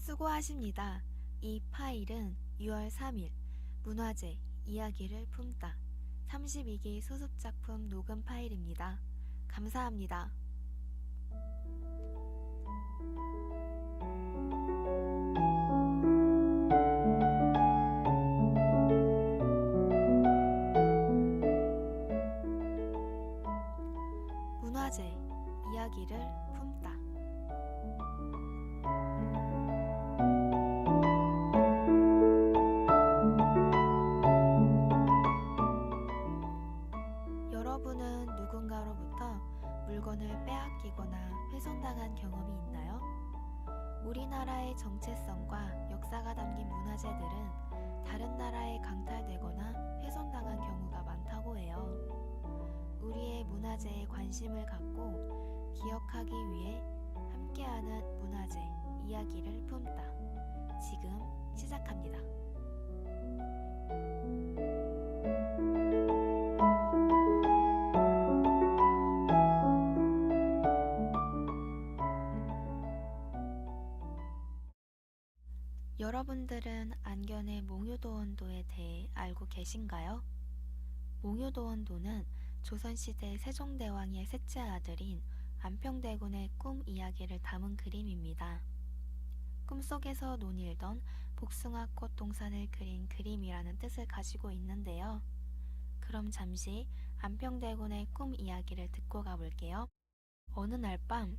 수고하십니다. 이 파일은 6월 3일 문화재 이야기를 품다 32기 소습작품 녹음 파일입니다. 감사합니다. 문화재 이야기를 품다. 여러분은 누군가로부터 물건을 빼앗기거나 훼손당한 경험이 있나요? 우리나라의 정체성과 역사가 담긴 문화재들은 다른 나라에 강탈되거나 훼손당한 경우가 많다고 해요. 우리의 문화재에 관심을 갖고 기억하기 위해 함께하는 문화재 이야기를 품다. 지금 시작합니다. 여러분들은 안견의 몽유도원도에 대해 알고 계신가요? 몽유도원도는 조선시대 세종대왕의 셋째 아들인 안평대군의 꿈 이야기를 담은 그림입니다. 꿈속에서 논일던 복숭아꽃 동산을 그린 그림이라는 뜻을 가지고 있는데요. 그럼 잠시 안평대군의 꿈 이야기를 듣고 가볼게요. 어느 날 밤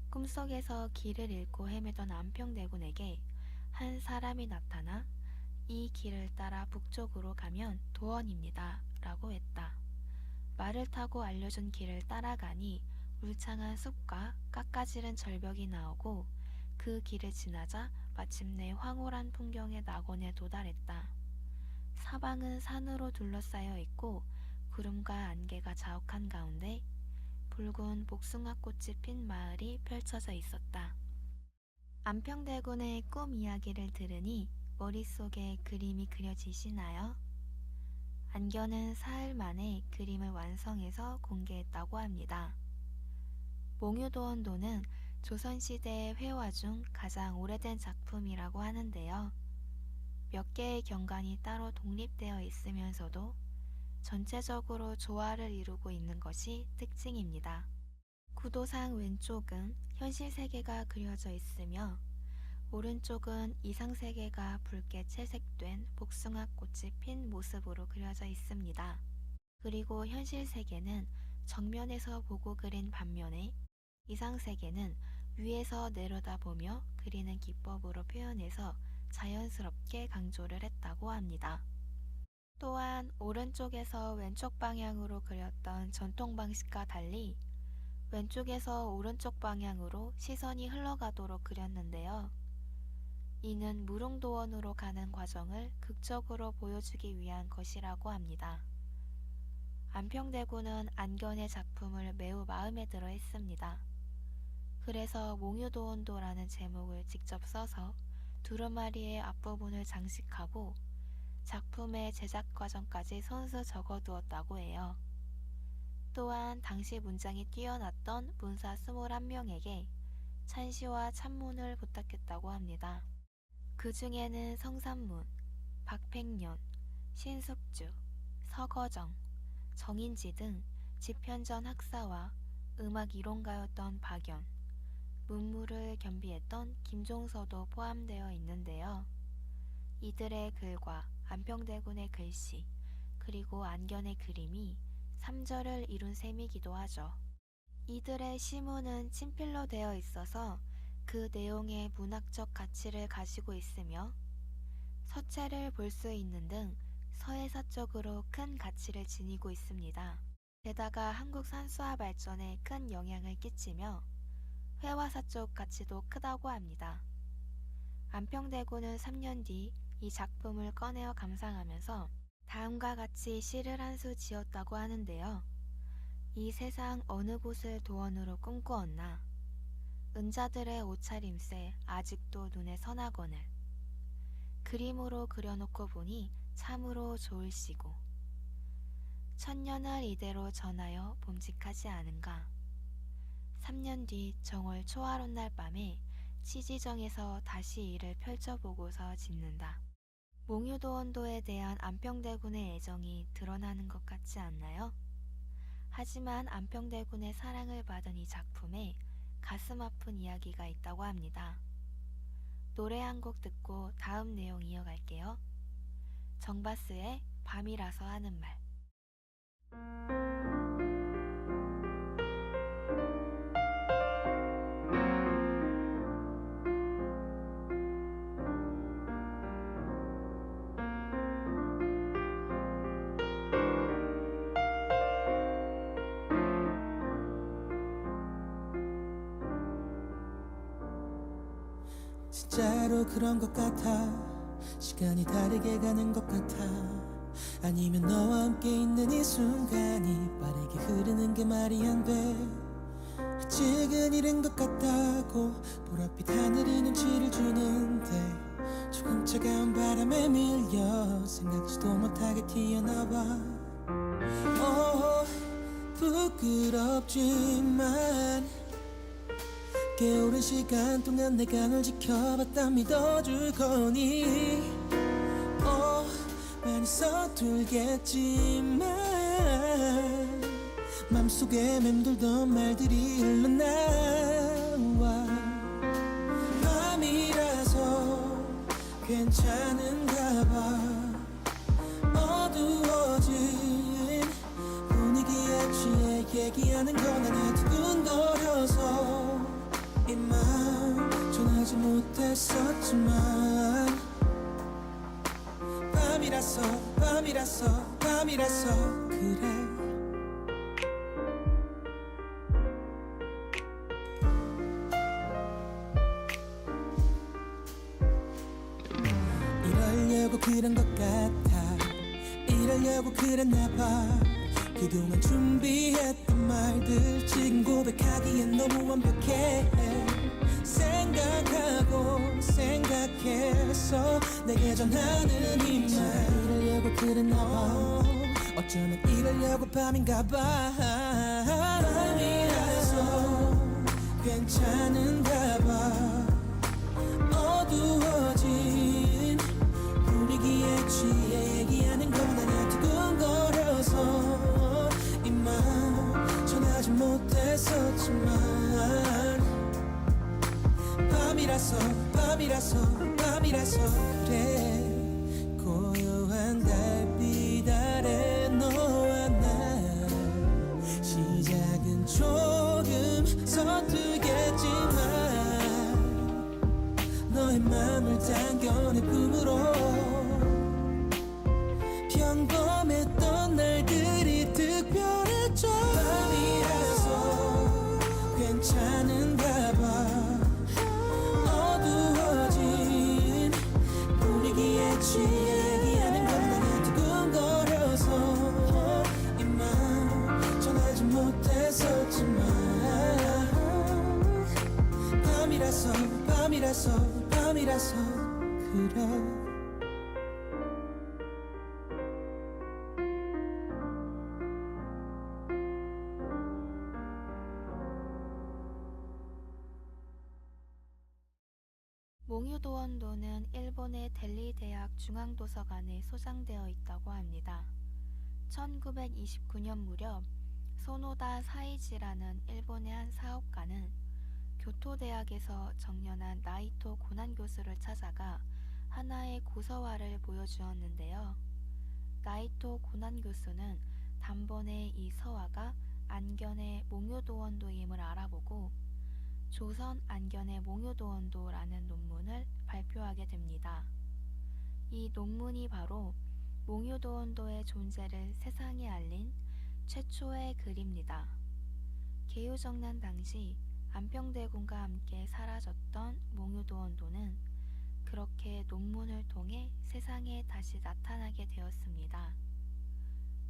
꿈속에서 길을 잃고 헤매던 안평대군에게 한 사람이 나타나 이 길을 따라 북쪽으로 가면 도원입니다 라고 했다. 말을 타고 알려준 길을 따라가니 울창한 숲과 깎아지른 절벽이 나오고 그 길을 지나자 마침내 황홀한 풍경의 낙원에 도달했다. 사방은 산으로 둘러싸여 있고 구름과 안개가 자욱한 가운데 붉은 복숭아꽃이 핀 마을이 펼쳐져 있었다. 안평대군의 꿈 이야기를 들으니 머릿속에 그림이 그려지시나요? 안견은 사흘 만에 그림을 완성해서 공개했다고 합니다. 몽유도원도는 조선시대의 회화 중 가장 오래된 작품이라고 하는데요. 몇 개의 경관이 따로 독립되어 있으면서도 전체적으로 조화를 이루고 있는 것이 특징입니다. 구도상 왼쪽은 현실 세계가 그려져 있으며 오른쪽은 이상 세계가 붉게 채색된 복숭아꽃이 핀 모습으로 그려져 있습니다. 그리고 현실 세계는 정면에서 보고 그린 반면에 이상 세계는 위에서 내려다보며 그리는 기법으로 표현해서 자연스럽게 강조를 했다고 합니다. 또한 오른쪽에서 왼쪽 방향으로 그렸던 전통 방식과 달리 왼쪽에서 오른쪽 방향으로 시선이 흘러가도록 그렸는데요. 이는 무릉도원으로 가는 과정을 극적으로 보여주기 위한 것이라고 합니다. 안평대군은 안견의 작품을 매우 마음에 들어 했습니다. 그래서 몽유도원도라는 제목을 직접 써서 두루마리의 앞부분을 장식하고 작품의 제작 과정까지 손수 적어두었다고 해요. 또한 당시 문장이 뛰어났던 문사 21명에게 찬시와 찬문을 부탁했다고 합니다. 그 중에는 성삼문, 박팽년, 신숙주, 서거정, 정인지 등 집현전 학사와 음악 이론가였던 박연, 문무를 겸비했던 김종서도 포함되어 있는데요. 이들의 글과 안평대군의 글씨, 그리고 안견의 그림이 3절을 이룬 셈이기도 하죠. 이들의 시문은 친필로 되어 있어서 그 내용의 문학적 가치를 가지고 있으며 서체를 볼 수 있는 등 서예사적으로 큰 가치를 지니고 있습니다. 게다가 한국 산수화 발전에 큰 영향을 끼치며 회화사적 가치도 크다고 합니다. 안평대군은 3년 뒤 이 작품을 꺼내어 감상하면서 다음과 같이 시를 한 수 지었다고 하는데요. 이 세상 어느 곳을 도원으로 꿈꾸었나. 은자들의 옷차림새 아직도 눈에 선하거늘. 그림으로 그려놓고 보니 참으로 좋을시고. 천년을 이대로 전하여 봄직하지 않은가. 3년 뒤 정월 초하룻날 밤에 시지정에서 다시 이를 펼쳐보고서 짓는다. 몽유도원도에 대한 안평대군의 애정이 드러나는 것 같지 않나요? 하지만 안평대군의 사랑을 받은 이 작품에 가슴 아픈 이야기가 있다고 합니다. 노래 한 곡 듣고 다음 내용 이어갈게요. 정바스의 밤이라서 하는 말. 진짜로 그런 것 같아. 시간이 다르게 가는 것 같아. 아니면 너와 함께 있는 이 순간이 빠르게 흐르는 게 말이 안 돼. 아직은 이른 것 같다고 보랏빛 하늘이 눈치를 주는데 조금 차가운 바람에 밀려 생각지도 못하게 튀어나와. 부끄럽지만 꽤 오랜 시간 동안 내가 널 지켜봤다 믿어줄 거니. 많이 서툴겠지만 맘속에 맴돌던 말들이 흘러나와. 밤이라서 괜찮은가 봐. 어두워진 분위기에 취해 얘기하는 건 아니야. 두근거려서 이 맘 전하지 못했었지만 밤이라서 그래. 이러려고 그런 것 같아. 이러려고 그랬나 봐. 그동안 준비했던 말들 지금 고백하기엔 너무 완벽해. 생각하고 생각해서 내게 전하는 이 말. 이러려고 그랬나 봐. 어쩌면 이러려고 밤인가 봐. 밤이라서 괜찮은가 봐. 어두워진 분위기에 취해 얘기하는 건 아니야. 두근거려서 이 맘 전하지 못했었지만 밤이라서 그래. 고요한 달빛 아래 너와 나 시작은 조금 서투겠지만 너의 맘을 당겨내 품으로. 평범했던 날들이 특별했죠. 밤이라서 괜찮은가 봐. 어두워진 분위기에 취해 얘기하는 건 아니야. 두근거려서 이 맘 전하지 못했었지만 밤이라서 그래. 몽유도원도는 일본의 델리 대학 중앙도서관에 소장되어 있다고 합니다. 1929년 무렵 소노다 사이지라는 일본의 한 사업가는 교토대학에서 정년한 나이토 고난 교수를 찾아가 하나의 고서화를 보여주었는데요. 나이토 고난 교수는 단번에 이 서화가 안견의 몽유도원도임을 알아보고 조선 안견의 몽유도원도라는 논문을 발표하게 됩니다. 이 논문이 바로 몽유도원도의 존재를 세상에 알린 최초의 글입니다. 개유정난 당시 안평대군과 함께 사라졌던 몽유도원도는 그렇게 논문을 통해 세상에 다시 나타나게 되었습니다.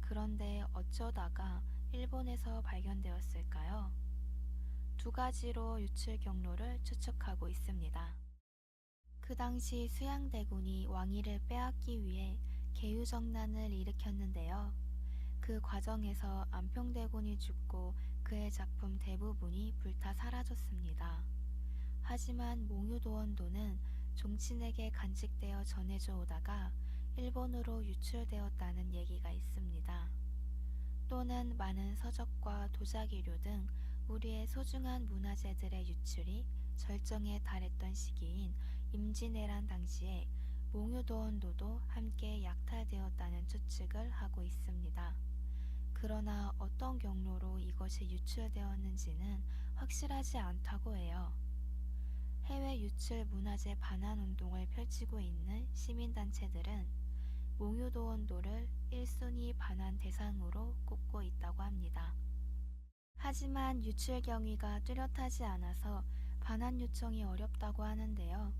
그런데 어쩌다가 일본에서 발견되었을까요? 두 가지로 유출 경로를 추측하고 있습니다. 그 당시 수양대군이 왕위를 빼앗기 위해 개유정난을 일으켰는데요. 그 과정에서 안평대군이 죽고 그의 작품 대부분이 불타 사라졌습니다. 하지만 몽유도원도는 종친에게 간직되어 전해져 오다가 일본으로 유출되었다는 얘기가 있습니다. 또는 많은 서적과 도자기류 등 우리의 소중한 문화재들의 유출이 절정에 달했던 시기인 임진왜란 당시에 몽유도원도도 함께 약탈되었다는 추측을 하고 있습니다. 그러나 어떤 경로로 이것이 유출되었는지는 확실하지 않다고 해요. 해외 유출 문화재 반환 운동을 펼치고 있는 시민단체들은 몽유도원도를 1순위 반환 대상으로 꼽고 있다고 합니다. 하지만 유출 경위가 뚜렷하지 않아서 반환 요청이 어렵다고 하는데요.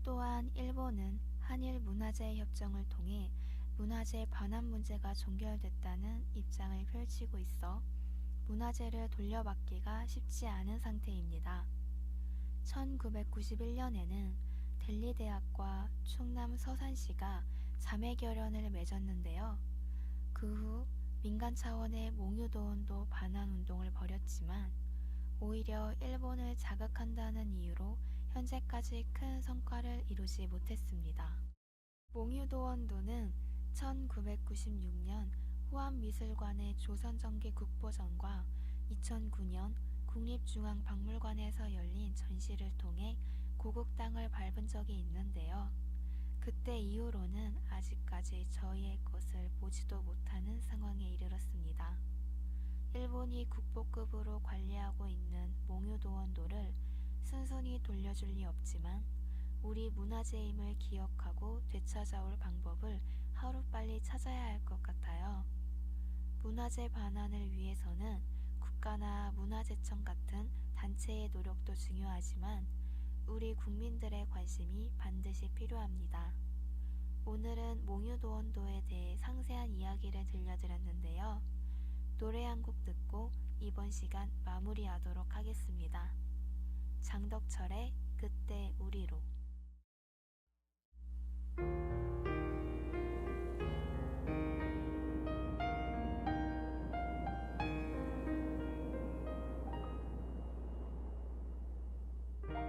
또한 일본은 한일 문화재 협정을 통해 문화재 반환 문제가 종결됐다는 입장을 펼치고 있어 문화재를 돌려받기가 쉽지 않은 상태입니다. 1991년에는 델리대학과 충남 서산시가 자매결연을 맺었는데요. 그 후 민간 차원의 몽유도원도 반환 운동을 벌였지만 오히려 일본을 자극한다는 이유로 현재까지 큰 성과를 이루지 못했습니다. 몽유도원도는 1996년 후암미술관의 조선전기 국보전과 2009년 국립중앙박물관에서 열린 전시를 통해 고국 땅을 밟은 적이 있는데요. 그때 이후로는 아직까지 저희의 것을 보지도 못하는 상황에 이르렀습니다. 일본이 국보급으로 관리하고 있는 몽유도원도를 순순히 돌려줄 리 없지만 우리 문화재임을 기억하고 되찾아올 방법을 하루빨리 찾아야 할 것 같아요. 문화재 반환을 위해서는 국가나 문화재청 같은 단체의 노력도 중요하지만 우리 국민들의 관심이 반드시 필요합니다. 오늘은 몽유도원도에 대해 상세한 이야기를 들려드렸는데요. 노래 한 곡 듣고 이번 시간 마무리하도록 하겠습니다. 장덕철의 그때 우리로.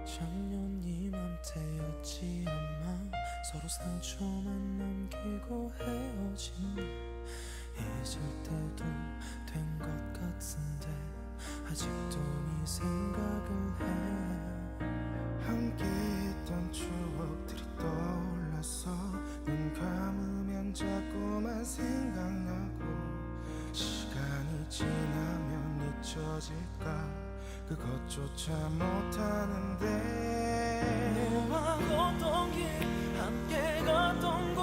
작년 이맘때였지 아마 서로 상처만 남기고 헤어진 잊을 때도 된 것 같은데 아직도 네 생각을 해 함께 했던 추억들이 떠올라서 눈 감으면 자꾸만 생각나고 시간이 지나면 잊혀질까 그것조차 못하는데 너와 걷던 길 함께 갔던 곳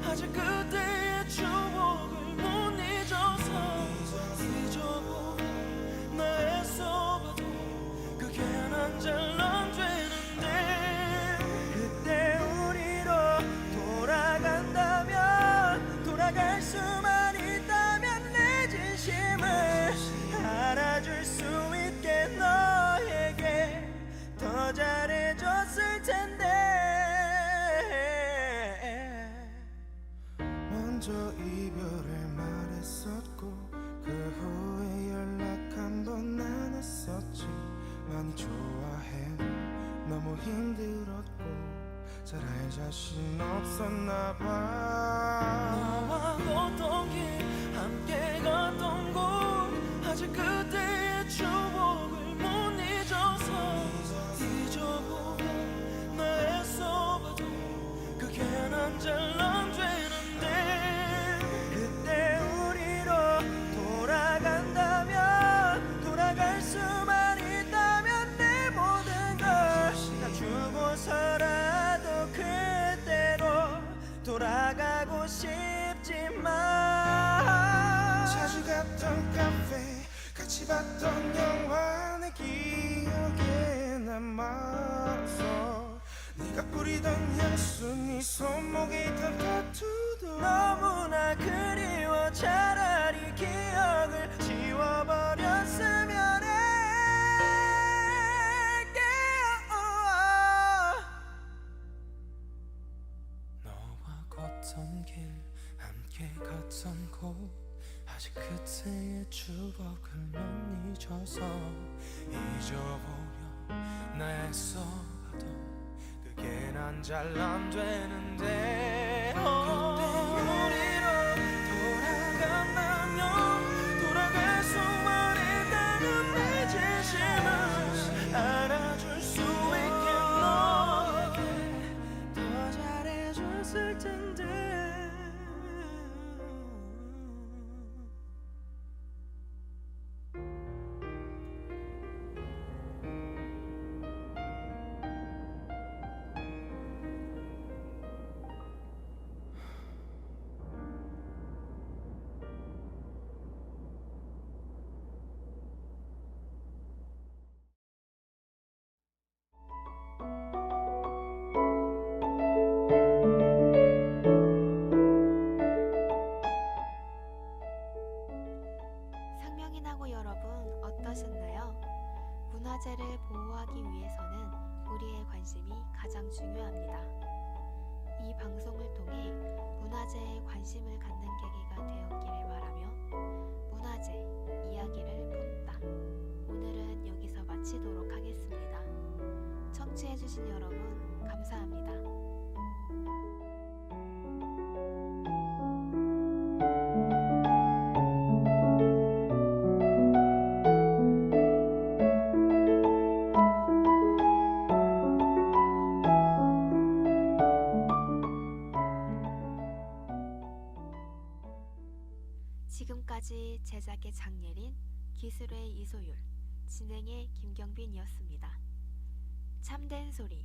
아직 그때의 추억을 못 잊어서 잊어보고 나 애써봐도 그게 난 잘 안 되는데 그때 우리로 돌아간다면 돌아갈 수만 있다면 내 진심을 알아줄 수 있게 너에게 더 잘해줬을 텐데 먼저 이별을 말했었고 그 후에 연락 한 번 안 했었지 많이 좋아해도 너무 힘들었고 잘 알 자신 없었나 봐 너와 걷던 길 함께 갔던 곳 아직 그때의 추억을 못 잊어서 잊어보고 나 애써봐도 그게 난 잘 안 되는데 그때 우리로 돌아간다면 돌아갈 수만 있다면 내 모든 걸 다 주고서라도 그때로 돌아가고 싶지만 자주 갔던 카페 같이 봤던 영화 내 기억에 남아서 네가 뿌리던 향수 네 손목에 있던 타투도 너무나 그리워 차라리 기억을 지워버렸으면 해 너와 걷던 길 함께 갔던 곳 아직 그때의 추억을 못 잊어서 잊어보려 나 애써봐도 그게 난 잘 안 되는데 그때 우리로 돌아간다면 돌아갈 수만 있다면 내 진심을 알아줄 수 있겠노 더 잘해줬을 텐데 상명인하고 여러분 어떠셨나요? 문화재를 보호하기 위해서는 우리의 관심이 가장 중요합니다. 이 방송을 통해 문화재에 관심을 갖는 계기가 되었기를 바라며 문화재 이야기를 푼다. 오늘은 여기서 마치도록 하겠습니다. 청취해주신 여러분 감사합니다. 지금까지 제작의 장예린, 기술의 이소율, 진행의 김경빈이었습니다. 참된 소리,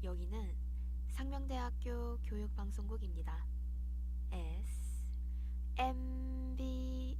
여기는 상명대학교 교육방송국입니다. MBS